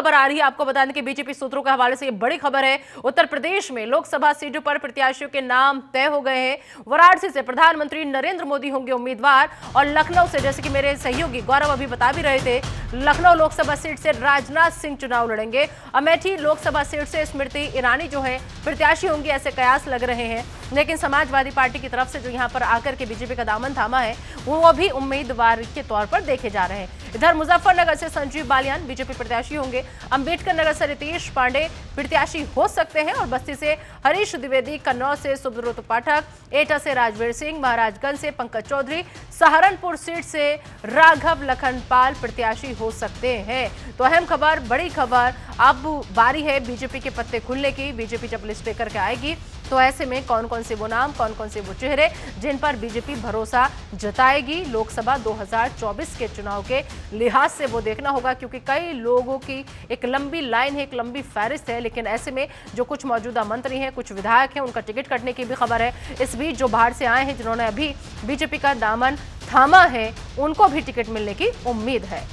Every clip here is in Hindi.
खबर आ रही है, आपको बता दें कि बीजेपी सूत्रों के हवाले से ये बड़ी खबर है। उत्तर प्रदेश में लोकसभा सीटों पर प्रत्याशियों के नाम तय हो गए हैं। वाराणसी से प्रधानमंत्री नरेंद्र मोदी होंगे उम्मीदवार और लखनऊ से, जैसे कि मेरे सहयोगी गौरव अभी बता भी रहे थे, लखनऊ लोकसभा सीट से राजनाथ सिंह चुनाव लड़ेंगे। अमेठी लोकसभा सीट से स्मृति ईरानी जो है प्रत्याशी होंगी, ऐसे कयास लग रहे हैं। लेकिन समाजवादी पार्टी की तरफ से जो यहां पर आकर के बीजेपी का दामन थामा है, वो भी उम्मीदवार के तौर पर देखे जा रहे हैं। इधर मुजफ्फरनगर से संजीव बालियान बीजेपी प्रत्याशी होंगे। अंबेडकर नगर से रितेश पांडे प्रत्याशी हो सकते हैं और बस्ती से हरीश द्विवेदी, कन्नौज से सुब्रत पाठक, एटा से राजवीर सिंह, महाराजगंज से पंकज चौधरी, सहारनपुर सीट से राघव लखनपाल प्रत्याशी हो सकते हैं। तो अहम खबर, बड़ी खबर, अब बारी है बीजेपी के पत्ते खुलने की। बीजेपी जब लिस्ट लेकर के आएगी तो ऐसे में कौन कौन से वो नाम, कौन कौन से वो चेहरे जिन पर बीजेपी भरोसा जताएगी लोकसभा 2024 के चुनाव के लिहाज से, वो देखना होगा। क्योंकि कई लोगों की एक लंबी लाइन है, एक लंबी फहरिस्त है। लेकिन ऐसे में जो कुछ मौजूदा मंत्री हैं, कुछ विधायक हैं, उनका टिकट कटने की भी खबर है। इस बीच जो बाहर से आए हैं, जिन्होंने अभी बीजेपी का दामन थामा है, उनको भी टिकट मिलने की उम्मीद है।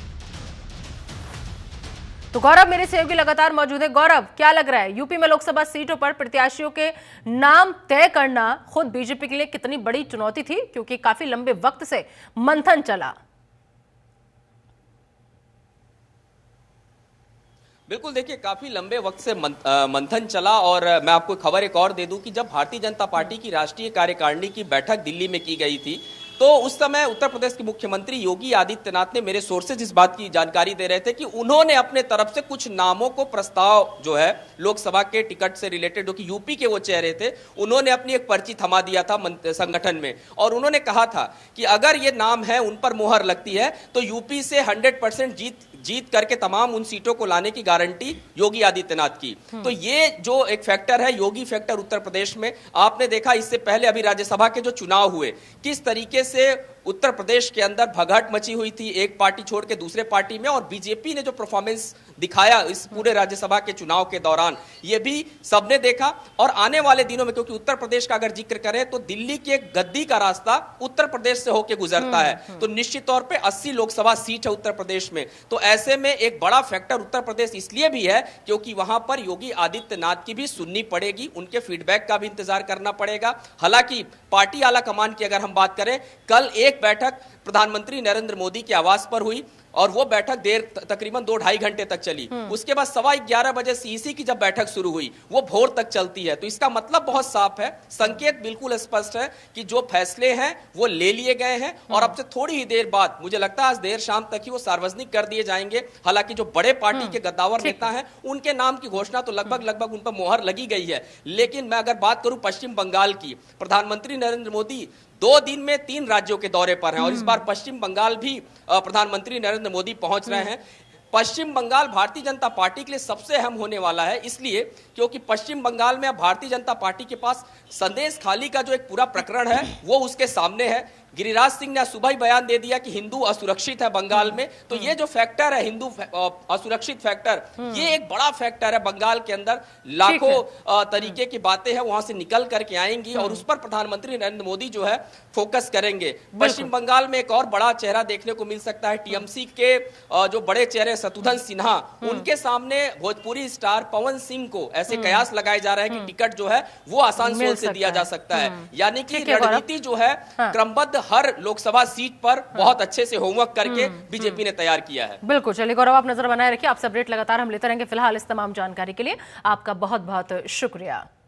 तो गौरव मेरे सहयोगी लगातार मौजूद है। गौरव, क्या लग रहा है यूपी में लोकसभा सीटों पर प्रत्याशियों के नाम तय करना खुद बीजेपी के लिए कितनी बड़ी चुनौती थी, क्योंकि काफी लंबे वक्त से मंथन चला? बिल्कुल, देखिए काफी लंबे वक्त से मंथन चला। और मैं आपको खबर एक और दे दूं कि जब भारतीय जनता पार्टी की राष्ट्रीय कार्यकारिणी की बैठक दिल्ली में की गई थी, तो उस समय उत्तर प्रदेश के मुख्यमंत्री योगी आदित्यनाथ ने, मेरे सोर्सेज इस बात की जानकारी दे रहे थे कि उन्होंने अपने तरफ से कुछ नामों को प्रस्ताव जो है लोकसभा के टिकट से रिलेटेड, जो कि यूपी के वो चेहरे थे, उन्होंने अपनी एक पर्ची थमा दिया था संगठन में। और उन्होंने कहा था कि अगर ये नाम है, उन पर मोहर लगती है, तो यूपी से 100% जीत करके तमाम उन सीटों को लाने की गारंटी योगी आदित्यनाथ की। तो ये जो एक फैक्टर है, योगी फैक्टर उत्तर प्रदेश में, आपने देखा इससे पहले अभी राज्यसभा के जो चुनाव हुए, किस तरीके से उत्तर प्रदेश के अंदर भगहट मची हुई थी, एक पार्टी छोड़ के दूसरे पार्टी में। और बीजेपी ने जो परफॉर्मेंस दिखाया इस पूरे राज्यसभा के चुनाव के दौरान, ये भी सबने देखा। और आने वाले दिनों में, क्योंकि उत्तर प्रदेश का अगर जिक्र करें तो दिल्ली की एक गद्दी का रास्ता उत्तर प्रदेश से होकर गुजरता है, तो निश्चित तौर पे 80 लोकसभा सीट है उत्तर प्रदेश में। तो ऐसे में एक बड़ा फैक्टर उत्तर प्रदेश इसलिए भी है क्योंकि वहां पर योगी आदित्यनाथ की भी सुननी पड़ेगी, उनके फीडबैक का भी इंतजार करना पड़ेगा। हालांकि पार्टी आला कमान की अगर हम बात करें, कल एक बैठक प्रधानमंत्री नरेंद्र मोदी के आवास पर हुई और वो बैठक तकरीबन 2-2.5 घंटे तक चली। उसके बाद 11:15 बजे सीईसी की जब बैठक शुरू हुई, वो भोर तक चलती है। तो इसका मतलब बहुत साफ है, संकेत बिल्कुल स्पष्ट है कि जो फैसले हैं वो ले लिए गए हैं और अब से थोड़ी ही देर बाद, मुझे लगता है आज देर शाम तक ही वो सार्वजनिक कर दिए जाएंगे। हालांकि जो बड़े पार्टी के गद्दावर नेता हैं, उनके नाम की घोषणा तो लगभग उन पर मोहर लगी गई है। लेकिन मैं अगर बात करूं पश्चिम बंगाल की, प्रधानमंत्री नरेंद्र मोदी 2 दिन में 3 राज्यों के दौरे पर हैं और इस बार पश्चिम बंगाल भी प्रधानमंत्री नरेंद्र मोदी पहुंच रहे हैं। पश्चिम बंगाल भारतीय जनता पार्टी के लिए सबसे अहम होने वाला है, इसलिए क्योंकि पश्चिम बंगाल में अब भारतीय जनता पार्टी के पास संदेश खाली का जो एक पूरा प्रकरण है वो उसके सामने है। गिरिराज सिंह ने सुबह ही बयान दे दिया कि हिंदू असुरक्षित है बंगाल में। तो ये जो फैक्टर है, हिंदू असुरक्षित फैक्टर, ये एक बड़ा फैक्टर है बंगाल के अंदर। लाखों तरीके की बातें हैं वहां से निकल करके आएंगी और उस पर प्रधानमंत्री नरेंद्र मोदी जो है फोकस करेंगे। पश्चिम बंगाल में एक और बड़ा चेहरा देखने को मिल सकता है, टीएमसी के जो बड़े चेहरे शत्रुघ्न सिन्हा, उनके सामने भोजपुरी स्टार पवन सिंह को ऐसे कयास लगाए जा रहे हैं कि टिकट जो है वो आसानसोल से दिया जा सकता है। यानी कि रणनीति जो है क्रमबद्ध हर लोकसभा सीट पर बहुत अच्छे से होमवर्क करके बीजेपी ने तैयार किया है। बिल्कुल, चलिए गौरव, आप नजर बनाए रखिए, आपसे अपडेट लगातार हम लेते रहेंगे। फिलहाल इस तमाम जानकारी के लिए आपका बहुत बहुत शुक्रिया।